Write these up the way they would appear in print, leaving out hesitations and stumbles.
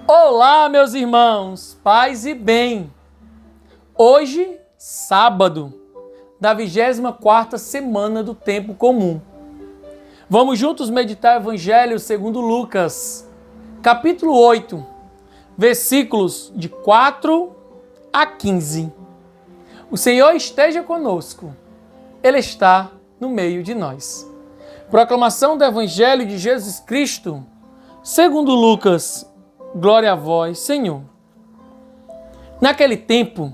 Olá, meus irmãos, paz e bem. Hoje, sábado, da 24ª semana do tempo comum. Vamos juntos meditar o Evangelho segundo Lucas, capítulo 8, versículos de 4 a 15. O Senhor esteja conosco, Ele está no meio de nós. Proclamação do Evangelho de Jesus Cristo, segundo Lucas. Glória a vós, Senhor. Naquele tempo,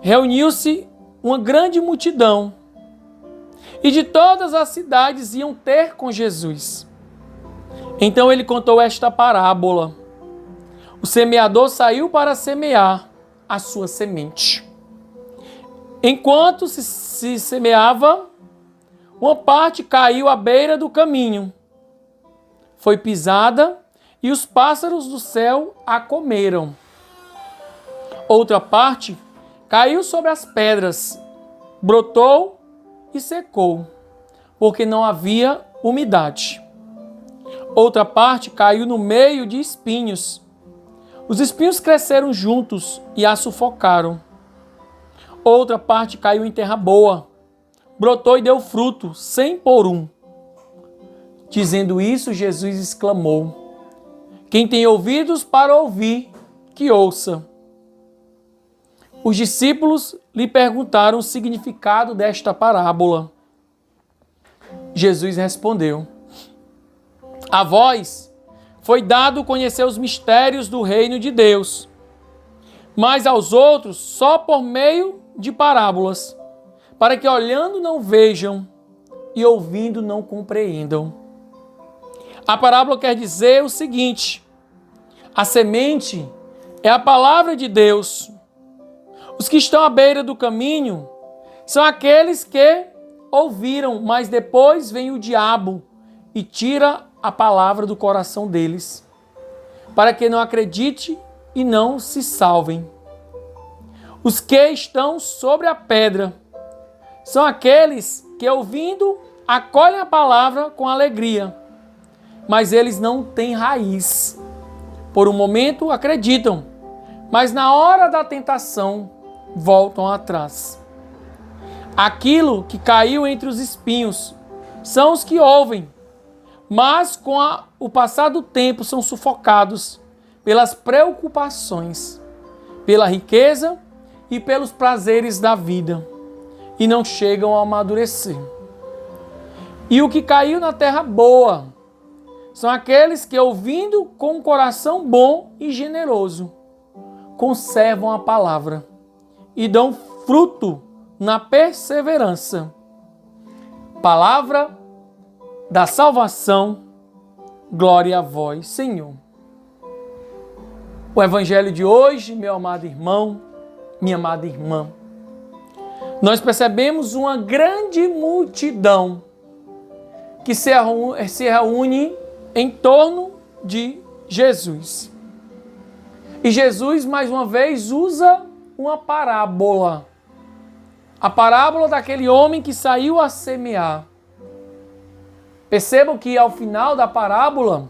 reuniu-se uma grande multidão e de todas as cidades iam ter com Jesus. Então ele contou esta parábola. O semeador saiu para semear a sua semente. Enquanto se semeava, uma parte caiu à beira do caminho. Foi pisada e os pássaros do céu a comeram. Outra parte caiu sobre as pedras, brotou e secou, porque não havia umidade. Outra parte caiu no meio de espinhos. Os espinhos cresceram juntos e a sufocaram. Outra parte caiu em terra boa, brotou e deu fruto, 100 por um. Dizendo isso, Jesus exclamou: quem tem ouvidos para ouvir, que ouça. Os discípulos lhe perguntaram o significado desta parábola. Jesus respondeu: a vós foi dado conhecer os mistérios do reino de Deus, mas aos outros só por meio de parábolas, para que olhando não vejam e ouvindo não compreendam. A parábola quer dizer o seguinte: a semente é a palavra de Deus. Os que estão à beira do caminho são aqueles que ouviram, mas depois vem o diabo e tira a palavra do coração deles, para que não acredite e não se salvem. Os que estão sobre a pedra são aqueles que, ouvindo, acolhem a palavra com alegria, mas eles não têm raiz. Por um momento acreditam, mas na hora da tentação voltam atrás. Aquilo que caiu entre os espinhos são os que ouvem, mas com o passar do tempo são sufocados pelas preocupações, pela riqueza e pelos prazeres da vida, e não chegam a amadurecer. E o que caiu na terra boa são aqueles que, ouvindo com um coração bom e generoso, conservam a palavra e dão fruto na perseverança. Palavra da salvação, glória a vós, Senhor. O Evangelho de hoje, meu amado irmão, minha amada irmã, nós percebemos uma grande multidão que se reúne em torno de Jesus. E Jesus, mais uma vez, usa uma parábola. A parábola daquele homem que saiu a semear. Percebam que ao final da parábola,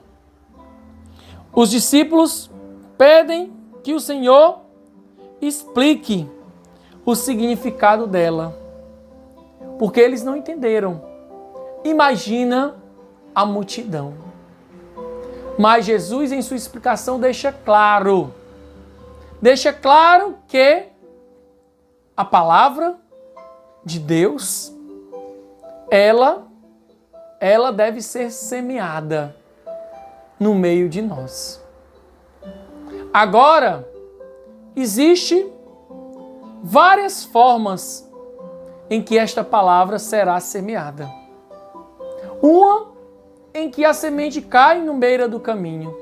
os discípulos pedem que o Senhor explique o significado dela, porque eles não entenderam. Imagina a multidão. Mas Jesus, em sua explicação, deixa claro que a palavra de Deus, ela deve ser semeada no meio de nós. Agora, existe várias formas em que esta palavra será semeada. Uma em que a semente cai no beira do caminho,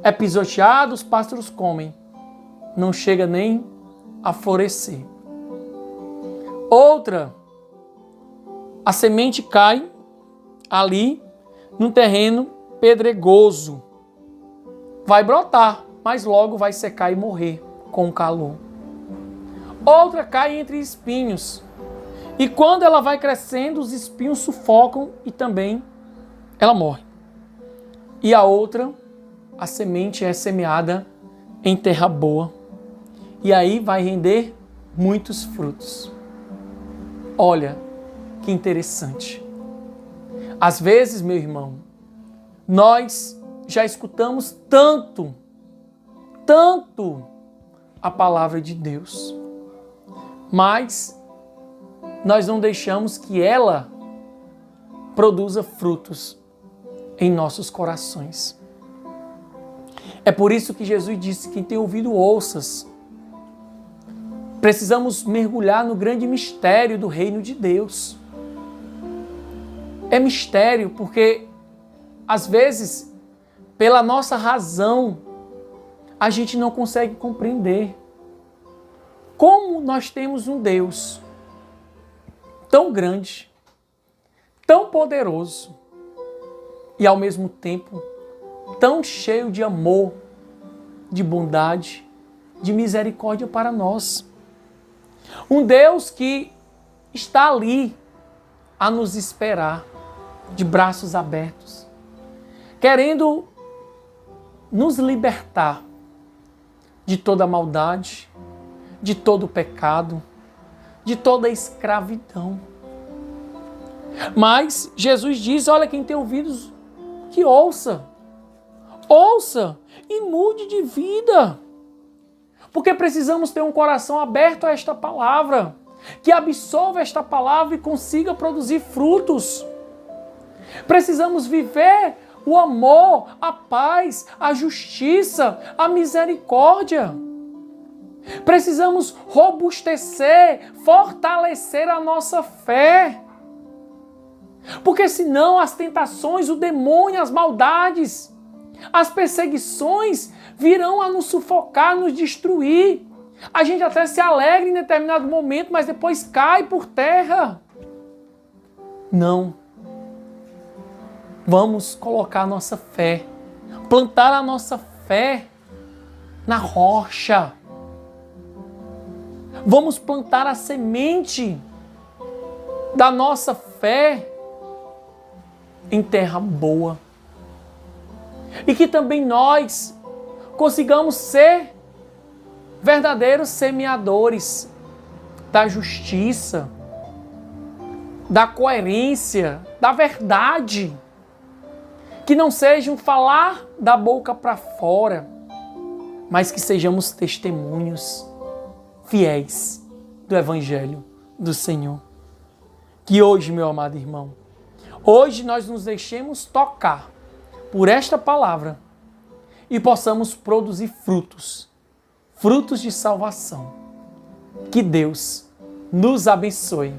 é pisoteada, os pássaros comem, não chega nem a florescer. Outra, a semente cai ali num terreno pedregoso, vai brotar, mas logo vai secar e morrer com o calor. Outra cai entre espinhos, e quando ela vai crescendo, os espinhos sufocam e também ela morre. E a outra a semente é semeada em terra boa. E aí vai render muitos frutos. Olha que interessante. Às vezes, meu irmão, nós já escutamos tanto a palavra de Deus, mas nós não deixamos que ela produza frutos em nossos corações. É por isso que Jesus disse: quem tem ouvido, ouças. Precisamos mergulhar no grande mistério do reino de Deus. É mistério porque, às vezes, pela nossa razão, a gente não consegue compreender como nós temos um Deus tão grande, tão poderoso e, ao mesmo tempo, tão cheio de amor, de bondade, de misericórdia para nós. Um Deus que está ali a nos esperar, de braços abertos, querendo nos libertar de toda a maldade, de todo o pecado, de toda a escravidão. Mas Jesus diz: olha, quem tem ouvidos, que ouça. Ouça e mude de vida. Porque precisamos ter um coração aberto a esta palavra, que absorva esta palavra e consiga produzir frutos. Precisamos viver o amor, a paz, a justiça, a misericórdia. Precisamos robustecer, fortalecer a nossa fé. Porque senão as tentações, o demônio, as maldades, as perseguições virão a nos sufocar, nos destruir. A gente até se alegra em determinado momento, mas depois cai por terra. Não. Vamos colocar a nossa fé, plantar a nossa fé na rocha. Vamos plantar a semente da nossa fé em terra boa. E que também nós consigamos ser verdadeiros semeadores da justiça, da coerência, da verdade. Que não sejam falar da boca para fora, mas que sejamos testemunhos fiéis do Evangelho do Senhor. Que hoje, meu amado irmão, hoje nós nos deixemos tocar por esta palavra e possamos produzir frutos, frutos de salvação. Que Deus nos abençoe.